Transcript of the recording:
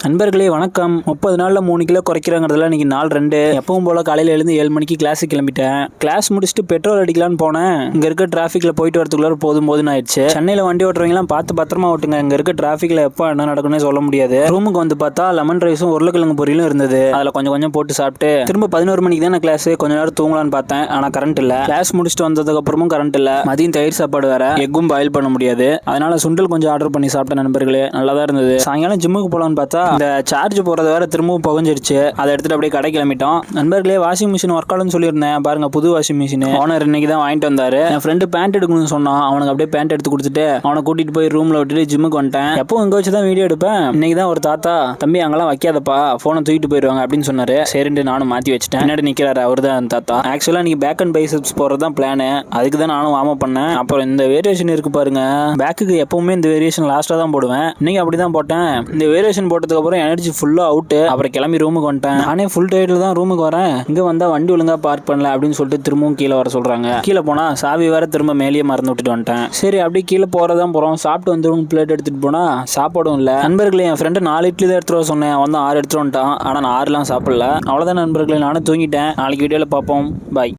நண்பர்களே வணக்கம். 30 நாள்ல 3 கிலோ குறைக்கிறங்கிறதுல இன்னைக்கு நாள் 2. எப்பவும் போல காலையில எழுந்து 7 மணிக்கு கிளாஸுக்கு கிளம்பிட்டேன். கிளாஸ் முடிச்சுட்டு பெட்ரோல் அடிக்கலான்னு போனேன். இங்க இருக்க டிராஃபிக்ல போயிட்டு வரதுக்குள்ள போதும் ஆயிடுச்சு. சென்னையில வண்டி ஓட்டுறவங்க எல்லாம் பார்த்து பத்திரமா ஓட்டுங்க. இங்க இருக்க டிராஃபிக்ல எப்ப என்ன நடக்கும்னு சொல்ல முடியாது. ரூமுக்கு வந்து பார்த்தா லெமன் ரைஸும் உருளைக்கிழங்கு பொரியலும் இருந்தது. அதுல கொஞ்சம் கொஞ்சம் போட்டு சாப்பிட்டு திரும்ப 11 மணிக்கு தான் கிளாஸ். கொஞ்ச நேரம் தூங்கலான்னு பார்த்தேன். ஆனா கரண்ட் இல்ல. கிளாஸ் முடிச்சுட்டு வந்ததுக்கு அப்புறமும் கரண்ட் இல்ல. மதியம் தயிர் சாப்பாடு வேற, எக்கும் பாயில் பண்ண முடியாது. அதனால சுண்டல் கொஞ்சம் ஆர்டர் பண்ணி சாப்பிட்டேன். நண்பர்களே நல்லா தான் இருந்தது. சாயங்காலம் ஜிம்முக்கு போலான்னு பார்த்தா இந்த சார்ஜ் போறது வேற திரும்பவும் புகஞ்சிருச்சு. அதை எடுத்துட்டு அப்படியே கடை கிளம்பிட்டோம். நண்பர்களே வாஷிங் மிஷின் ஒர்க் ஆகும்னு சொல்லியிருந்தேன். பாருங்க புது வாஷிங் மிஷின் ஓனர் இன்னைக்கு தான் வாங்கிட்டு வந்தாரு. என் ஃப்ரெண்டு பேண்ட் எடுக்கணும்னு சொன்னான். அவனுக்கு அப்படியே பேண்ட் எடுத்து கொடுத்துட்டு அவனை கூட்டிட்டு போய் ரூம்ல விட்டுட்டு ஜிம்முக்கு வந்துட்டேன். எப்பவும் இங்க வச்சுதான் வீடியோ எடுப்பேன். இன்னைக்கு தான் ஒரு தாத்தா தம்பி அங்கெல்லாம் வைக்காதப்பா போனை தூக்கிட்டு போயிருவாங்க அப்படின்னு சொன்னாரு. சரிண்டு நானும் மாத்தி வச்சுட்டேன். முன்னாடி நிக்கிறாரு அவர் தான் தாத்தா. ஆக்சுவலா இன்னைக்கு பேக் அண்ட் பைசெப்ஸ் போறது தான் பிளான். அதுக்கு தான் நானும் வார்ம் அப் பண்ணேன். அப்புறம் இந்த வேரியேஷன் இருக்கு பாருங்க. பேக்குக்கு எப்பவுமே இந்த வேரியேஷன் லாஸ்டா தான் போடுவேன். இன்னைக்கு அப்படிதான் போட்டேன். இந்த வேரியேஷன் போட்டதுக்கு அப்புறம் எனர்ஜி ஃபுல்லா அவுட். அப்புறம் கிளம்பி ரூமுக்கு வந்துட்டேன். நானே ஃபுல் டயர்ட்ல தான் ரூமுக்கு வரேன். இங்க வந்தா வண்டி ஒழுங்கா பார்க் பண்ணல அப்படின்னு சொல்லிட்டு திரும்பவும் கீழே வர சொல்றாங்க. கீழே போனா சாவி வேற திரும்ப மேலேயே மறந்து விட்டுட்டு வந்துட்டேன். சரி அப்படியே கீழே போறதான் போறோம். சாப்பிட்டு வந்து பிளேட் எடுத்துட்டு போனா சாப்பாடும் இல்ல. நண்பர்களே என் ஃப்ரெண்டு 4 இட்லி தான் எடுத்துட்டு வர சொன்னேன். வந்து 6 எடுத்துட்டு வந்துட்டான். ஆனா நான் 6 எல்லாம் சாப்பிடல. அவ்வளவுதான் நண்பர்களே, நானும் தூங்கிட்டேன். நாளைக்கு வீடியோல பார்ப்போம். பாய்.